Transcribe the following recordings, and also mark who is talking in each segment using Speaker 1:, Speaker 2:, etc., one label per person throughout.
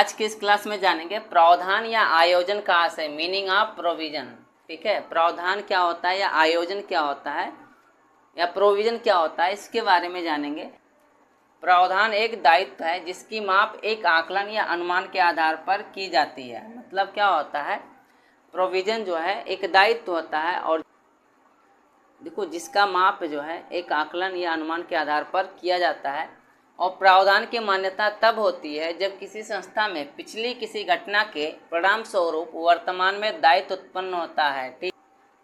Speaker 1: आज की इस क्लास में जानेंगे प्रावधान या आयोजन का आशय, मीनिंग ऑफ प्रोविजन। ठीक है, प्रावधान क्या होता है या आयोजन क्या होता है या प्रोविजन क्या होता है, इसके बारे में जानेंगे। प्रावधान एक दायित्व है जिसकी माप एक आकलन या अनुमान के आधार पर की जाती है। मतलब क्या होता है, प्रोविजन जो है एक दायित्व होता है और देखो जिसका माप जो है एक आकलन या अनुमान के आधार पर किया जाता है। और प्रावधान की मान्यता तब होती है जब किसी संस्था में पिछली किसी घटना के परिणाम स्वरूप वर्तमान में दायित्व उत्पन्न होता है। ठीक,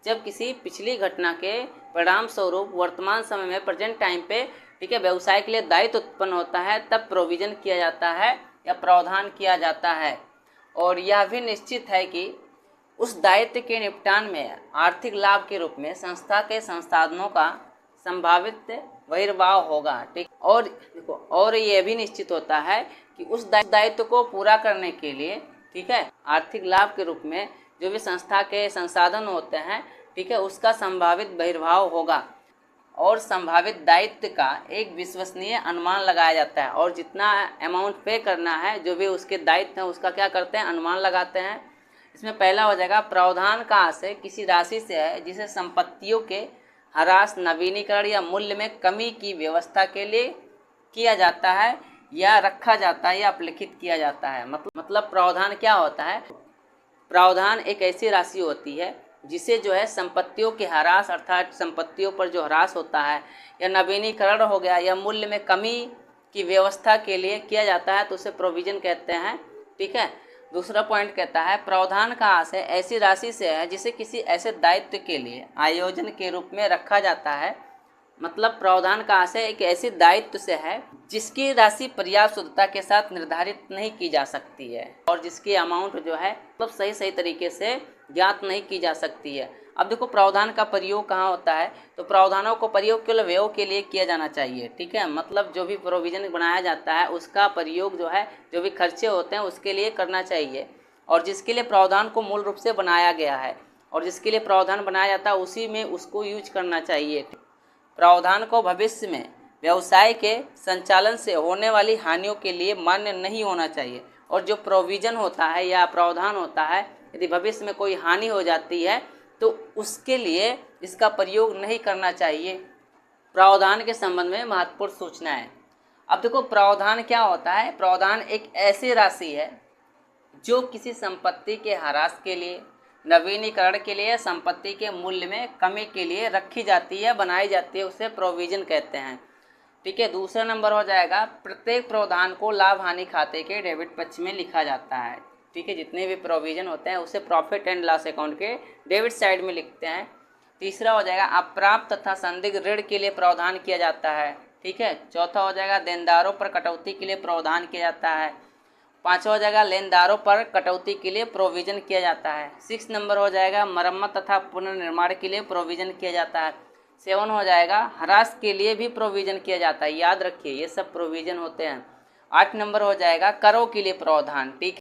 Speaker 1: जब किसी पिछली घटना के परिणाम स्वरूप वर्तमान समय में प्रेजेंट टाइम पे ठीक है व्यवसाय के लिए दायित्व उत्पन्न होता है, तब प्रोविजन किया जाता है या प्रावधान किया जाता है। और यह भी निश्चित है कि उस दायित्व के निपटान में आर्थिक लाभ के रूप में संस्था के संसाधनों का संभावित बहिर्वाह होगा। ठीक, और देखो और यह भी निश्चित होता है कि उस दायित्व को पूरा करने के लिए ठीक है आर्थिक लाभ के रूप में जो भी संस्था के संसाधन होते हैं ठीक है उसका संभावित बहिर्वाह होगा। और संभावित दायित्व का एक विश्वसनीय अनुमान लगाया जाता है और जितना अमाउंट पे करना है जो भी उसके दायित्व हैं उसका क्या करते हैं, अनुमान लगाते हैं। इसमें पहला हो जाएगा, प्रावधान का आशय किसी राशि से है जिसे संपत्तियों के ह्रास, नवीनीकरण या मूल्य में कमी की व्यवस्था के लिए किया जाता है या रखा जाता है या अपलिखित किया जाता है। मतलब प्रावधान क्या होता है, प्रावधान एक ऐसी राशि होती है जिसे जो है संपत्तियों के ह्रास अर्थात संपत्तियों पर जो ह्रास होता है या नवीनीकरण हो गया या मूल्य में कमी की व्यवस्था के लिए किया जाता है, तो उसे प्रोविजन कहते हैं। ठीक है, दूसरा पॉइंट कहता है प्रावधान का आशय ऐसी राशि से है जिसे किसी ऐसे दायित्व के लिए आयोजन के रूप में रखा जाता है। मतलब प्रावधान का आशय एक ऐसी दायित्व से है जिसकी राशि पर्याप्त शुद्धता के साथ निर्धारित नहीं की जा सकती है और जिसकी अमाउंट जो है मतलब सही तरीके से ज्ञात नहीं की जा सकती है। अब देखो प्रावधान का प्रयोग कहाँ होता है, तो प्रावधानों को प्रयोग केवल व्ययों के लिए किया जाना चाहिए। ठीक है, मतलब जो भी प्रोविजन बनाया जाता है उसका प्रयोग जो है जो भी खर्चे होते हैं उसके लिए करना चाहिए। और जिसके लिए प्रावधान को मूल रूप से बनाया गया है और जिसके लिए प्रावधान बनाया जाता है उसी में उसको यूज करना चाहिए। प्रावधान को भविष्य में व्यवसाय के संचालन से होने वाली हानियों के लिए मान्य नहीं होना चाहिए। और जो प्रोविजन होता है या प्रावधान होता है यदि भविष्य में कोई हानि हो जाती है तो उसके लिए इसका प्रयोग नहीं करना चाहिए। प्रावधान के संबंध में महत्वपूर्ण सूचना है। अब देखो प्रावधान क्या होता है, प्रावधान एक ऐसी राशि है जो किसी संपत्ति के ह्रास के लिए, नवीनीकरण के लिए, संपत्ति के मूल्य में कमी के लिए रखी जाती है, बनाई जाती है, उसे प्रोविजन कहते हैं। ठीक है, दूसरा नंबर हो जाएगा, प्रत्येक प्रावधान को लाभ हानि खाते के डेबिट पक्ष में लिखा जाता है। ठीक है, जितने भी प्रोविजन होते हैं उसे प्रॉफिट एंड लॉस अकाउंट के डेबिट साइड में लिखते हैं। तीसरा हो जाएगा, अप्राप्त तथा संदिग्ध ऋण के लिए प्रावधान किया जाता है। ठीक है, चौथा हो जाएगा, देनदारों पर कटौती के लिए प्रावधान किया जाता है। पाँचवा हो जाएगा, लेनदारों पर कटौती के लिए प्रोविजन किया जाता है। 6 नंबर हो जाएगा, मरम्मत तथा पुनर्निर्माण के लिए प्रोविजन किया जाता है। 7 हो जाएगा, ह्रास के लिए भी प्रोविजन किया जाता है। याद रखिए ये सब प्रोविजन होते हैं। 8 नंबर हो जाएगा, करों के लिए प्रावधान। ठीक